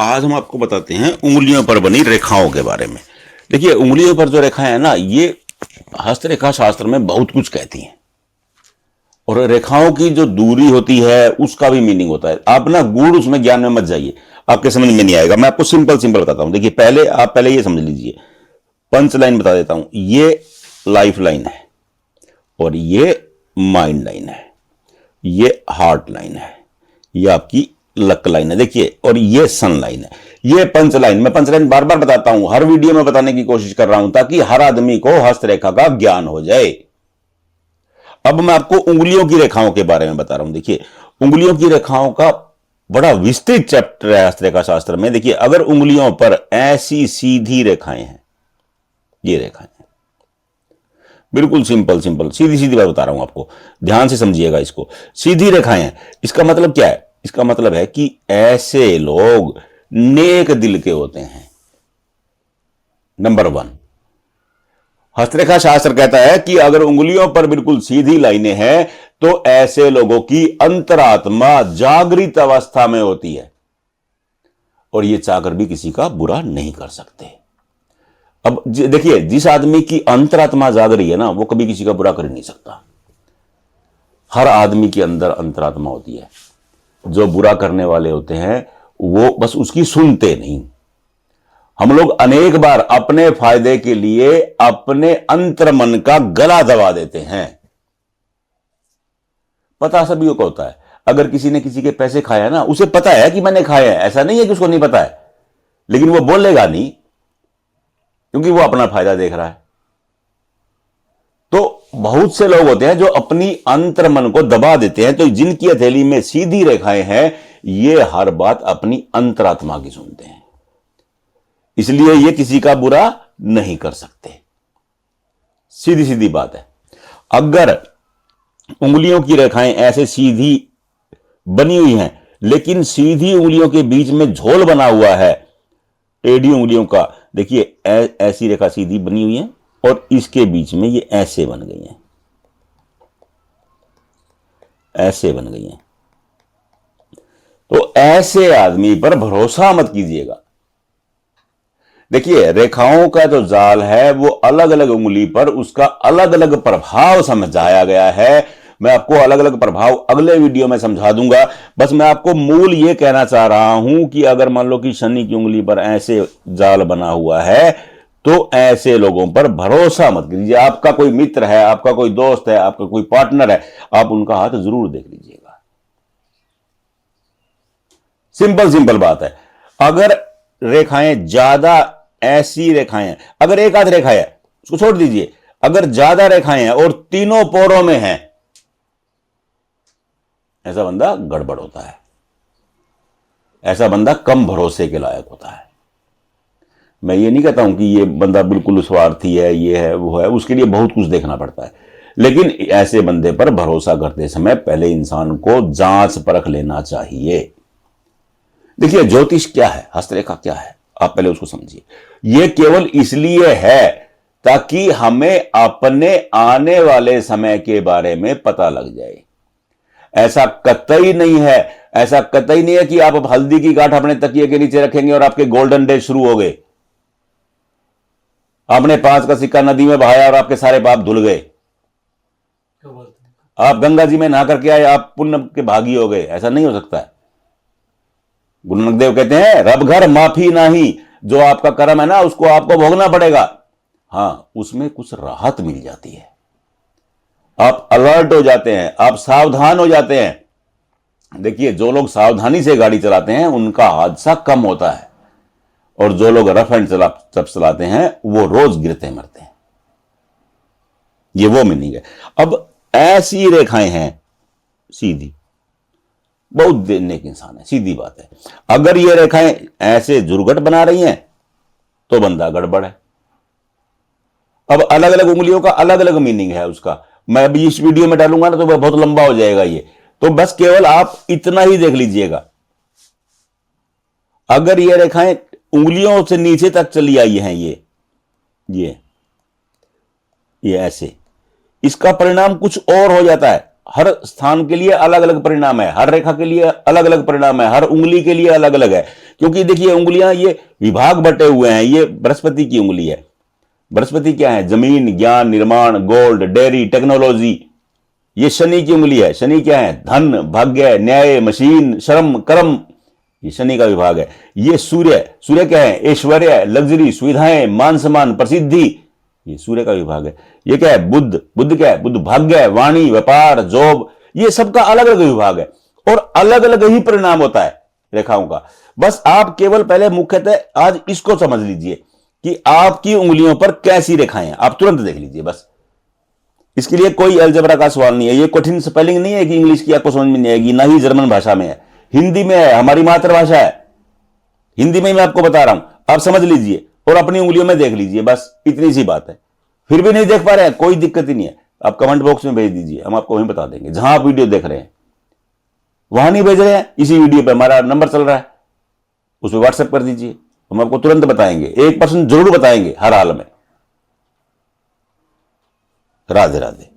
आज हम आपको बताते हैं उंगलियों पर बनी रेखाओं के बारे में। देखिए, उंगलियों पर जो रेखाएं हैं ना, ये हस्तरेखा शास्त्र में बहुत कुछ कहती हैं। और रेखाओं की जो दूरी होती है उसका भी मीनिंग होता है। आप ना गूढ़ उसमें ज्ञान में मत जाइए, आपके समझ में नहीं आएगा। मैं आपको सिंपल सिंपल बताता हूं। देखिए, पहले ये समझ लीजिए। पंच लाइन बता देता हूं। ये लाइफ लाइन है, और ये माइंड लाइन है, ये हार्ट लाइन है, ये आपकी लक लाइन है। देखिए, और ये सन लाइन है, ये पंच लाइन। मैं पंच लाइन बार बार बताता हूं, हर वीडियो में बताने की कोशिश कर रहा हूं ताकि हर आदमी को हस्तरेखा का ज्ञान हो जाए। अब मैं आपको उंगलियों की रेखाओं के बारे में बता रहा हूं। देखिए, उंगलियों की रेखाओं का बड़ा विस्तृत चैप्टर है हस्तरेखा शास्त्र में। देखिए, अगर उंगलियों पर ऐसी सीधी रेखाएं हैं, ये रेखाएं हैं, बिल्कुल सिंपल सिंपल सीधी सीधी बात बता रहा हूं आपको, ध्यान से समझिएगा इसको। सीधी रेखाएं हैं, इसका मतलब क्या है? इसका मतलब है कि ऐसे लोग नेक दिल के होते हैं। नंबर 1, हस्तरेखा शास्त्र कहता है कि अगर उंगलियों पर बिल्कुल सीधी लाइनें हैं तो ऐसे लोगों की अंतरात्मा जागृत अवस्था में होती है, और ये चाहकर भी किसी का बुरा नहीं कर सकते। अब देखिए, जिस आदमी की अंतरात्मा जाग रही है ना, वो कभी किसी का बुरा कर नहीं सकता। हर आदमी के अंदर अंतरात्मा होती है। जो बुरा करने वाले होते हैं वो बस उसकी सुनते नहीं। हम लोग अनेक बार अपने फायदे के लिए अपने अंतर्मन का गला दबा देते हैं। पता सभी को होता है। अगर किसी ने किसी के पैसे खाया ना, उसे पता है कि मैंने खाया है, ऐसा नहीं है कि उसको नहीं पता है, लेकिन वो बोलेगा नहीं क्योंकि वो अपना फायदा देख रहा है। तो बहुत से लोग होते हैं जो अपनी अंतर्मन को दबा देते हैं। तो जिनकी हथेली में सीधी रेखाएं हैं, ये हर बात अपनी अंतरात्मा की सुनते हैं, इसलिए ये किसी का बुरा नहीं कर सकते। सीधी सीधी बात है। अगर उंगलियों की रेखाएं ऐसे सीधी बनी हुई हैं, लेकिन सीधी उंगलियों के बीच में झोल बना हुआ है, टेढ़ी उंगलियों का, देखिए ऐसी रेखा सीधी बनी हुई है और इसके बीच में ये ऐसे बन गई हैं, ऐसे बन गई हैं। तो ऐसे आदमी पर भरोसा मत कीजिएगा। देखिए, रेखाओं का जो जाल है वो अलग अलग उंगली पर उसका अलग अलग प्रभाव समझाया गया है। मैं आपको अलग अलग प्रभाव अगले वीडियो में समझा दूंगा। बस मैं आपको मूल ये कहना चाह रहा हूं कि अगर मान लो कि शनि की उंगली पर ऐसे जाल बना हुआ है तो ऐसे लोगों पर भरोसा मत कीजिए। आपका कोई मित्र है, आपका कोई दोस्त है, आपका कोई पार्टनर है, आप उनका हाथ जरूर देख लीजिएगा। सिंपल सिंपल बात है। अगर रेखाएं ज्यादा ऐसी रेखाएं हैं, अगर एक आध रेखा है उसको छोड़ दीजिए, अगर ज्यादा रेखाएं हैं और तीनों पोरों में हैं, ऐसा बंदा गड़बड़ होता है। ऐसा बंदा कम भरोसे के लायक होता है। मैं ये नहीं कहता हूं कि ये बंदा बिल्कुल स्वार्थी है, ये है वो है, उसके लिए बहुत कुछ देखना पड़ता है, लेकिन ऐसे बंदे पर भरोसा करते समय पहले इंसान को जांच परख लेना चाहिए। देखिए, ज्योतिष क्या है, हस्तरेखा क्या है, आप पहले उसको समझिए। यह केवल इसलिए है ताकि हमें अपने आने वाले समय के बारे में पता लग जाए। ऐसा कतई नहीं है, ऐसा कतई नहीं है कि आप हल्दी की गांठ अपने तकिए के नीचे रखेंगे और आपके गोल्डन डेज शुरू हो गए। आपने 5 का सिक्का नदी में बहाया और आपके सारे पाप धुल गए। आप गंगा जी में नहा करके आए, आप पुण्य के भागी हो गए। ऐसा नहीं हो सकता है। गुरु नानक देव कहते हैं, रब घर माफी नहीं। जो आपका कर्म है ना, उसको आपको भोगना पड़ेगा। हां, उसमें कुछ राहत मिल जाती है, आप अलर्ट हो जाते हैं, आप सावधान हो जाते हैं। देखिए, जो लोग सावधानी से गाड़ी चलाते हैं उनका हादसा कम होता है, और जो लोग रफ एंड चलाते हैं वो रोज गिरते मरते हैं। ये वो मीनिंग है। अब ऐसी रेखाएं हैं सीधी, बहुत नेक इंसान है, सीधी बात है। अगर ये रेखाएं ऐसे जुरगट बना रही हैं तो बंदा गड़बड़ है। अब अलग अलग उंगलियों का अलग अलग मीनिंग है उसका, मैं अभी इस वीडियो में डालूंगा ना तो वह बहुत लंबा हो जाएगा ये, तो बस केवल आप इतना ही देख लीजिएगा। अगर ये रेखाएं उंगलियों से नीचे तक चली आई हैं, ये ऐसे, इसका परिणाम कुछ और हो जाता है। हर स्थान के लिए अलग अलग परिणाम है, हर रेखा के लिए अलग अलग परिणाम है, हर उंगली के लिए अलग अलग है। क्योंकि देखिए उंगलियां ये विभाग बटे हुए हैं। ये बृहस्पति की उंगली है। बृहस्पति क्या है? जमीन, ज्ञान, निर्माण, गोल्ड, डेयरी, टेक्नोलॉजी। ये शनि की उंगली है। शनि क्या है? धन, भाग्य, न्याय, मशीन, श्रम, कर्म। ये शनि का विभाग है। ये सूर्य, सूर्य क्या है? ऐश्वर्य, लग्जरी, सुविधाएं, मान सम्मान, प्रसिद्धि। ये सूर्य का विभाग है। ये क्या है? बुध, बुध क्या है? बुध भाग्य, वाणी, व्यापार, जॉब। ये सबका अलग अलग विभाग है और अलग अलग ही परिणाम होता है रेखाओं का। बस आप केवल पहले मुख्यतः आज इसको समझ लीजिए कि आपकी उंगलियों पर कैसी रेखाएं हैं। आप तुरंत देख लीजिए बस। इसके लिए कोई अलजेब्रा का सवाल नहीं है। ये कठिन स्पेलिंग नहीं है कि इंग्लिश की आपको समझ में नहीं आएगी, ना ही जर्मन भाषा में है। हिंदी में है, हमारी मातृभाषा है। हिंदी में मैं आपको बता रहा हूं, आप समझ लीजिए और अपनी उंगलियों में देख लीजिए। बस इतनी सी बात है। फिर भी नहीं देख पा रहे हैं, कोई दिक्कत ही नहीं है। आप कमेंट बॉक्स में भेज दीजिए, हम आपको वहीं बता देंगे। जहां आप वीडियो देख रहे हैं वहां नहीं भेज रहे हैं, इसी वीडियो पे हमारा नंबर चल रहा है, उस पर व्हाट्सएप कर दीजिए, हम आपको तुरंत बताएंगे। 1% जरूर बताएंगे हर हाल में। राधे राधे।